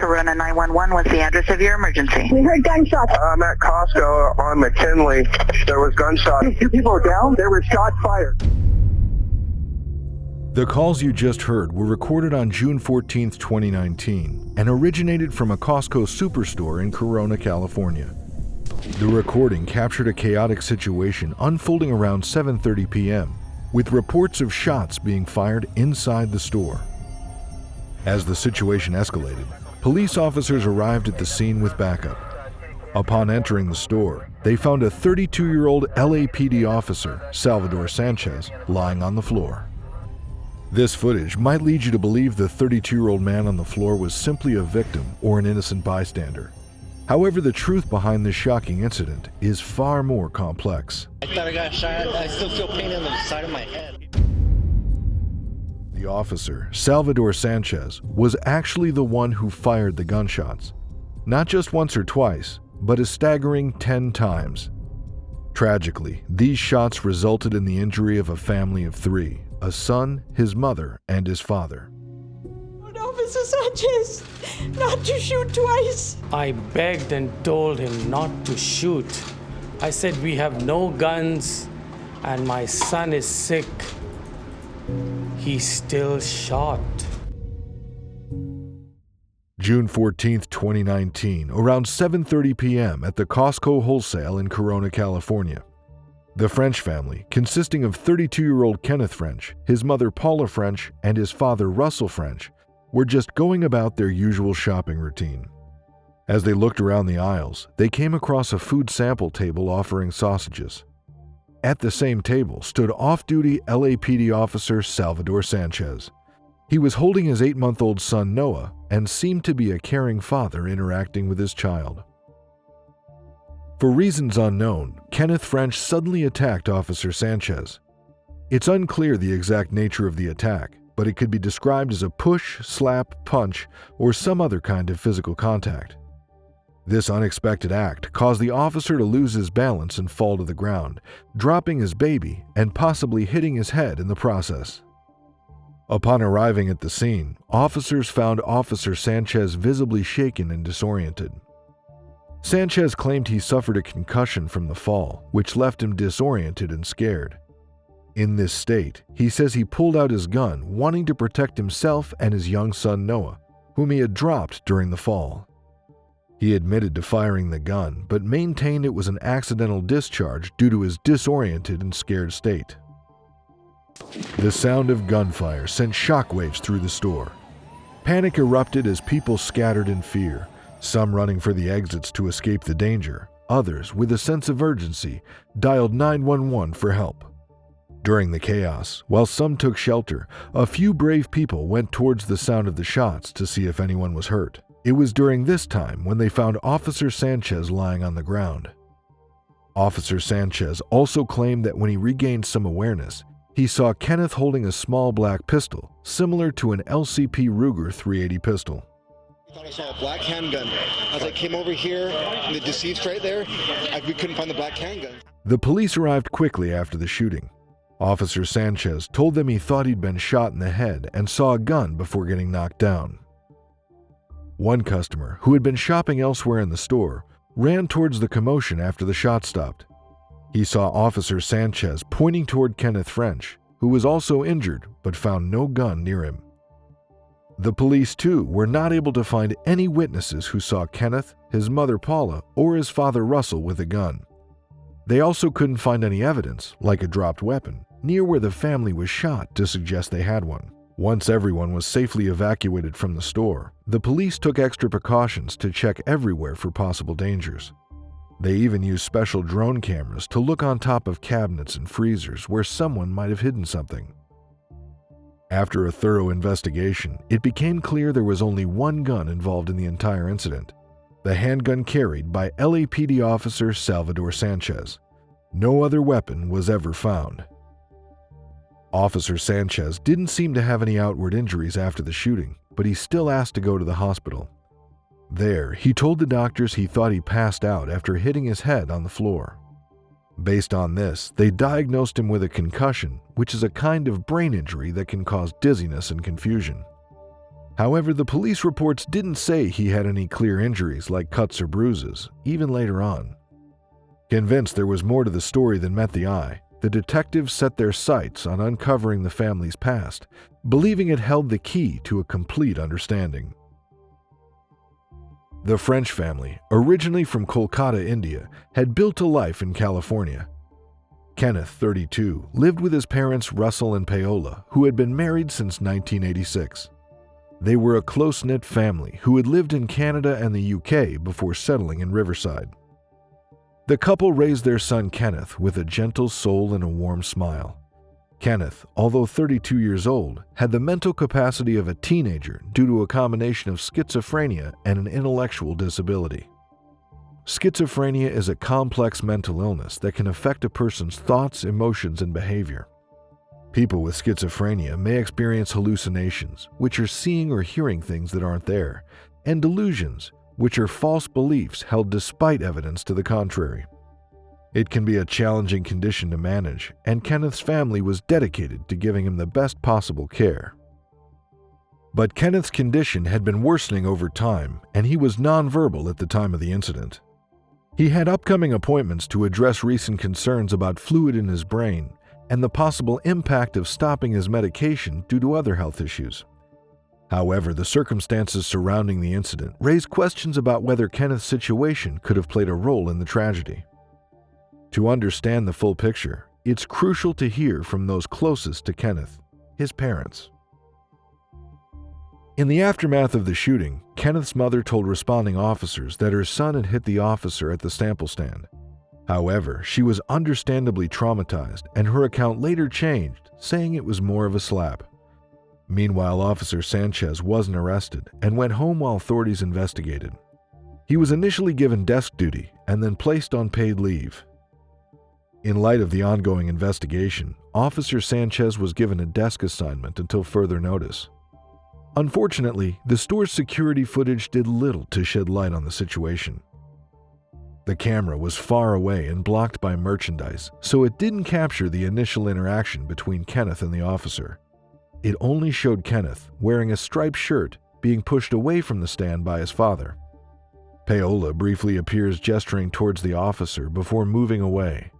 Corona 911, what's the address of your emergency? We heard gunshots. I'm at Costco on McKinley. There was gunshots. Two people were down. There were shots fired. The calls you just heard were recorded on June 14, 2019, and originated from a Costco superstore in Corona, California. The recording captured a chaotic situation unfolding around 7:30 p.m., with reports of shots being fired inside the store. As the situation escalated, police officers arrived at the scene with backup. Upon entering the store, they found a 32-year-old LAPD officer, Salvador Sanchez, lying on the floor. This footage might lead you to believe the 32-year-old man on the floor was simply a victim or an innocent bystander. However, the truth behind this shocking incident is far more complex. I thought I got shot. I still feel pain on the side of my head. The officer, Salvador Sanchez, was actually the one who fired the gunshots. Not just once or twice, but a staggering 10 times. Tragically, these shots resulted in the injury of a family of 3, a son, his mother, and his father. Officer Sanchez, not to shoot twice. I begged and told him not to shoot. I said, we have no guns and my son is sick. He still shot. June 14, 2019, around 7:30 p.m. at the Costco Wholesale in Corona, California. The French family, consisting of 32-year-old Kenneth French, his mother Paula French, and his father Russell French, were just going about their usual shopping routine. As they looked around the aisles, they came across a food sample table offering sausages. At the same table stood off-duty LAPD officer Salvador Sanchez. He was holding his 8-month-old son Noah and seemed to be a caring father interacting with his child. For reasons unknown, Kenneth French suddenly attacked Officer Sanchez. It's unclear the exact nature of the attack, but it could be described as a push, slap, punch, or some other kind of physical contact. This unexpected act caused the officer to lose his balance and fall to the ground, dropping his baby and possibly hitting his head in the process. Upon arriving at the scene, officers found Officer Sanchez visibly shaken and disoriented. Sanchez claimed he suffered a concussion from the fall, which left him disoriented and scared. In this state, he says he pulled out his gun, wanting to protect himself and his young son Noah, whom he had dropped during the fall. He admitted to firing the gun, but maintained it was an accidental discharge due to his disoriented and scared state. The sound of gunfire sent shockwaves through the store. Panic erupted as people scattered in fear, some running for the exits to escape the danger, others, with a sense of urgency, dialed 911 for help. During the chaos, while some took shelter, a few brave people went towards the sound of the shots to see if anyone was hurt. It was during this time when they found Officer Sanchez lying on the ground. Officer Sanchez also claimed that when he regained some awareness, he saw Kenneth holding a small black pistol, similar to an LCP Ruger 380 pistol. I thought I saw a black handgun. As I came over here, and the deceased right there, we couldn't find the black handgun. The police arrived quickly after the shooting. Officer Sanchez told them he thought he'd been shot in the head and saw a gun before getting knocked down. One customer, who had been shopping elsewhere in the store, ran towards the commotion after the shot stopped. He saw Officer Sanchez pointing toward Kenneth French, who was also injured but found no gun near him. The police, too, were not able to find any witnesses who saw Kenneth, his mother Paula, or his father Russell with a gun. They also couldn't find any evidence, like a dropped weapon, near where the family was shot to suggest they had one. Once everyone was safely evacuated from the store, the police took extra precautions to check everywhere for possible dangers. They even used special drone cameras to look on top of cabinets and freezers where someone might have hidden something. After a thorough investigation, it became clear there was only one gun involved in the entire incident, the handgun carried by LAPD officer Salvador Sanchez. No other weapon was ever found. Officer Sanchez didn't seem to have any outward injuries after the shooting, but he still asked to go to the hospital. There, he told the doctors he thought he passed out after hitting his head on the floor. Based on this, they diagnosed him with a concussion, which is a kind of brain injury that can cause dizziness and confusion. However, the police reports didn't say he had any clear injuries like cuts or bruises, even later on. Convinced there was more to the story than met the eye, the detectives set their sights on uncovering the family's past, believing it held the key to a complete understanding. The French family, originally from Kolkata, India, had built a life in California. Kenneth, 32, lived with his parents Russell and Paola, who had been married since 1986. They were a close-knit family who had lived in Canada and the UK before settling in Riverside. The couple raised their son Kenneth with a gentle soul and a warm smile. Kenneth, although 32 years old, had the mental capacity of a teenager due to a combination of schizophrenia and an intellectual disability. Schizophrenia is a complex mental illness that can affect a person's thoughts, emotions, and behavior. People with schizophrenia may experience hallucinations, which are seeing or hearing things that aren't there, and delusions, which are false beliefs held despite evidence to the contrary. It can be a challenging condition to manage, and Kenneth's family was dedicated to giving him the best possible care. But Kenneth's condition had been worsening over time, and he was nonverbal at the time of the incident. He had upcoming appointments to address recent concerns about fluid in his brain and the possible impact of stopping his medication due to other health issues. However, the circumstances surrounding the incident raised questions about whether Kenneth's situation could have played a role in the tragedy. To understand the full picture, it's crucial to hear from those closest to Kenneth, his parents. In the aftermath of the shooting, Kenneth's mother told responding officers that her son had hit the officer at the sample stand. However, she was understandably traumatized, and her account later changed, saying it was more of a slap. Meanwhile, Officer Sanchez wasn't arrested and went home while authorities investigated. He was initially given desk duty and then placed on paid leave. In light of the ongoing investigation, Officer Sanchez was given a desk assignment until further notice. Unfortunately, the store's security footage did little to shed light on the situation. The camera was far away and blocked by merchandise, so it didn't capture the initial interaction between Kenneth and the officer. It only showed Kenneth, wearing a striped shirt, being pushed away from the stand by his father. Paola briefly appears gesturing towards the officer before moving away.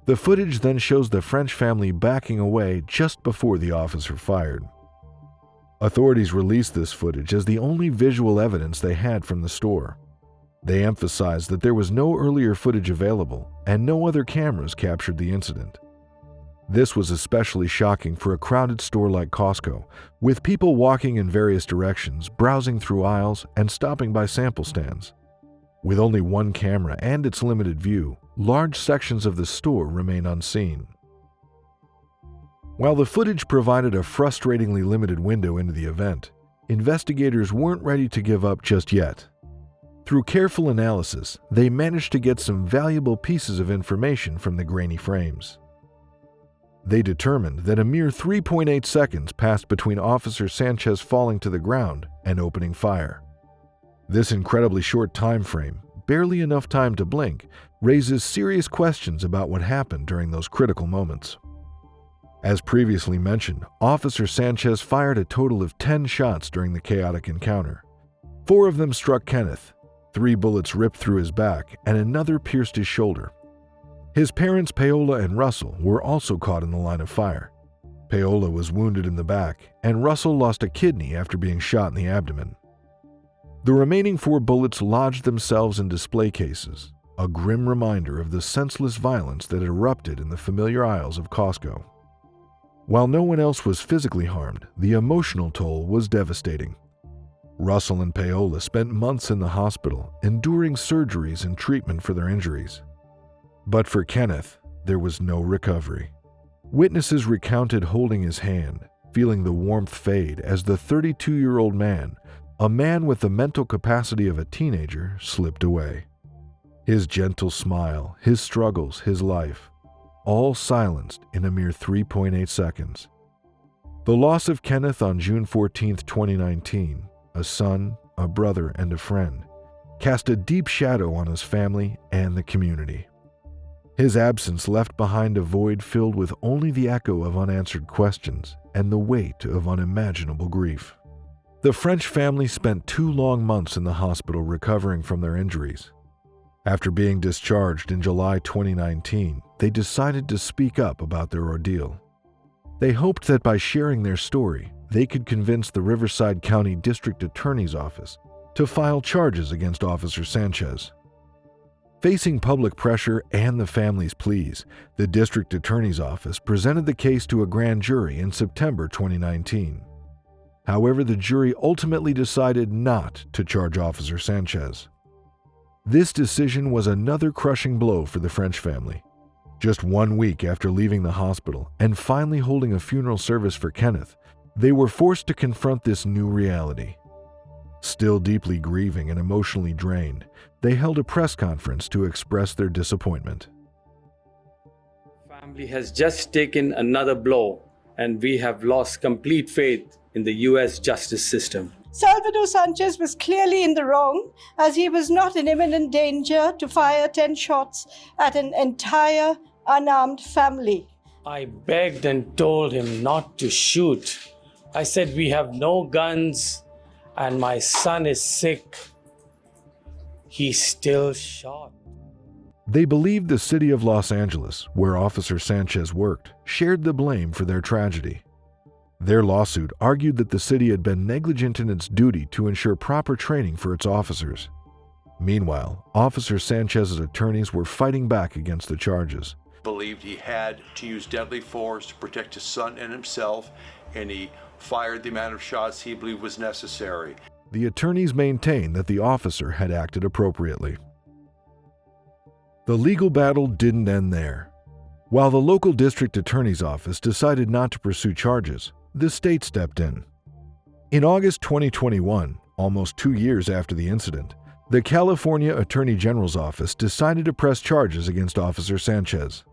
The footage then shows the French family backing away just before the officer fired. Authorities released this footage as the only visual evidence they had from the store. They emphasized that there was no earlier footage available and no other cameras captured the incident. This was especially shocking for a crowded store like Costco, with people walking in various directions, browsing through aisles, and stopping by sample stands. With only one camera and its limited view, large sections of the store remain unseen. While the footage provided a frustratingly limited window into the event, investigators weren't ready to give up just yet. Through careful analysis, they managed to get some valuable pieces of information from the grainy frames. They determined that a mere 3.8 seconds passed between Officer Sanchez falling to the ground and opening fire. This incredibly short time frame, barely enough time to blink, raises serious questions about what happened during those critical moments. As previously mentioned, Officer Sanchez fired a total of 10 shots during the chaotic encounter. 4 of them struck Kenneth, 3 bullets ripped through his back, and another pierced his shoulder. His parents, Paola and Russell, were also caught in the line of fire. Paola was wounded in the back, and Russell lost a kidney after being shot in the abdomen. The remaining 4 bullets lodged themselves in display cases, a grim reminder of the senseless violence that erupted in the familiar aisles of Costco. While no one else was physically harmed, the emotional toll was devastating. Russell and Paola spent months in the hospital, enduring surgeries and treatment for their injuries. But for Kenneth, there was no recovery. Witnesses recounted holding his hand, feeling the warmth fade as the 32-year-old man, a man with the mental capacity of a teenager, slipped away. His gentle smile, his struggles, his life, all silenced in a mere 3.8 seconds. The loss of Kenneth on June 14, 2019, a son, a brother, and a friend, cast a deep shadow on his family and the community. His absence left behind a void filled with only the echo of unanswered questions and the weight of unimaginable grief. The French family spent 2 long months in the hospital recovering from their injuries. After being discharged in July 2019, they decided to speak up about their ordeal. They hoped that by sharing their story, they could convince the Riverside County District Attorney's Office to file charges against Officer Sanchez. Facing public pressure and the family's pleas, the District Attorney's Office presented the case to a grand jury in September 2019. However, the jury ultimately decided not to charge Officer Sanchez. This decision was another crushing blow for the French family. Just 1 week after leaving the hospital and finally holding a funeral service for Kenneth, they were forced to confront this new reality. Still deeply grieving and emotionally drained, they held a press conference to express their disappointment. Family has just taken another blow, and we have lost complete faith in the U.S. justice system. Salvador Sanchez was clearly in the wrong, as he was not in imminent danger to fire 10 shots at an entire unarmed family. I begged and told him not to shoot. I said, we have no guns and my son is sick. He still shot. They believed the city of Los Angeles, where Officer Sanchez worked, shared the blame for their tragedy. Their lawsuit argued that the city had been negligent in its duty to ensure proper training for its officers. Meanwhile, Officer Sanchez's attorneys were fighting back against the charges. Believed he had to use deadly force to protect his son and himself, and he fired the amount of shots he believed was necessary. The attorneys maintained that the officer had acted appropriately. The legal battle didn't end there. While the local district attorney's office decided not to pursue charges, the state stepped in. In August 2021, almost 2 years after the incident, the California Attorney General's office decided to press charges against Officer Sanchez.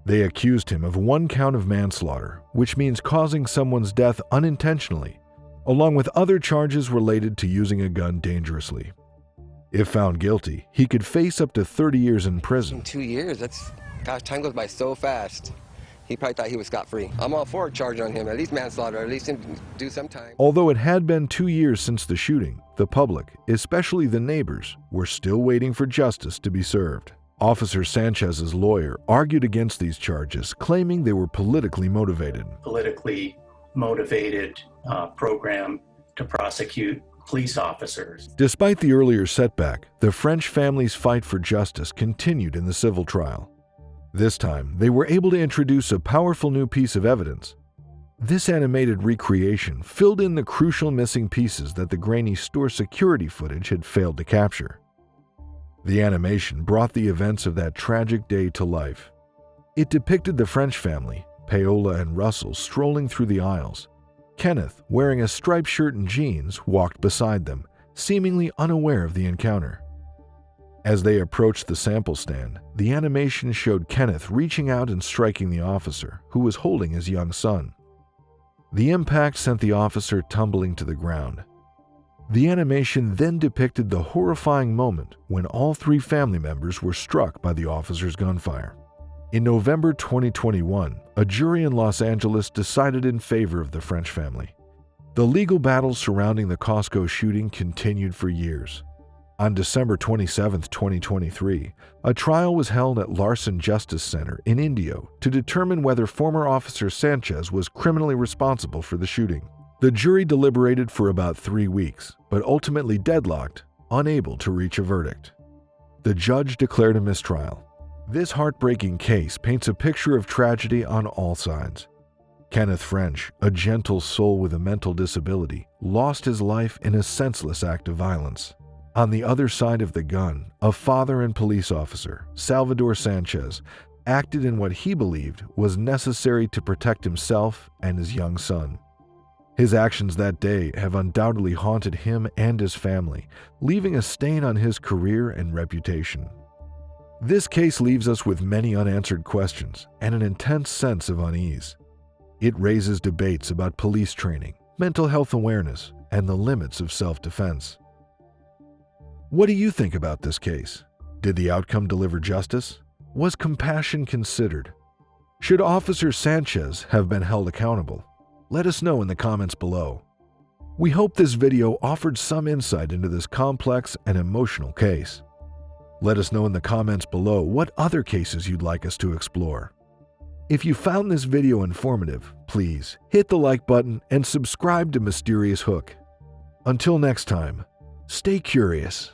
They accused him of 1 count of manslaughter, which means causing someone's death unintentionally, along with other charges related to using a gun dangerously. If found guilty, he could face up to 30 years in prison. 2 years, gosh, time goes by so fast. He probably thought he was scot-free. I'm all for a charge on him, at least manslaughter, at least do some time. Although it had been 2 years since the shooting, the public, especially the neighbors, were still waiting for justice to be served. Officer Sanchez's lawyer argued against these charges, claiming they were politically motivated. Politically motivated program to prosecute police officers. Despite the earlier setback, the French family's fight for justice continued in the civil trial. This time, they were able to introduce a powerful new piece of evidence. This animated recreation filled in the crucial missing pieces that the grainy store security footage had failed to capture. The animation brought the events of that tragic day to life. It depicted the French family, Paola and Russell, strolling through the aisles. Kenneth, wearing a striped shirt and jeans, walked beside them, seemingly unaware of the encounter. As they approached the sample stand, the animation showed Kenneth reaching out and striking the officer, who was holding his young son. The impact sent the officer tumbling to the ground. The animation then depicted the horrifying moment when all 3 family members were struck by the officer's gunfire. In November 2021, a jury in Los Angeles decided in favor of the French family. The legal battle surrounding the Costco shooting continued for years. On December 27, 2023, a trial was held at Larson Justice Center in Indio to determine whether former Officer Sanchez was criminally responsible for the shooting. The jury deliberated for about 3 weeks, but ultimately deadlocked, unable to reach a verdict. The judge declared a mistrial. This heartbreaking case paints a picture of tragedy on all sides. Kenneth French, a gentle soul with a mental disability, lost his life in a senseless act of violence. On the other side of the gun, a father and police officer, Salvador Sanchez, acted in what he believed was necessary to protect himself and his young son. His actions that day have undoubtedly haunted him and his family, leaving a stain on his career and reputation. This case leaves us with many unanswered questions and an intense sense of unease. It raises debates about police training, mental health awareness, and the limits of self-defense. What do you think about this case? Did the outcome deliver justice? Was compassion considered? Should Officer Sanchez have been held accountable? Let us know in the comments below. We hope this video offered some insight into this complex and emotional case. Let us know in the comments below what other cases you'd like us to explore. If you found this video informative, please hit the like button and subscribe to Mysterious Hook. Until next time, stay curious.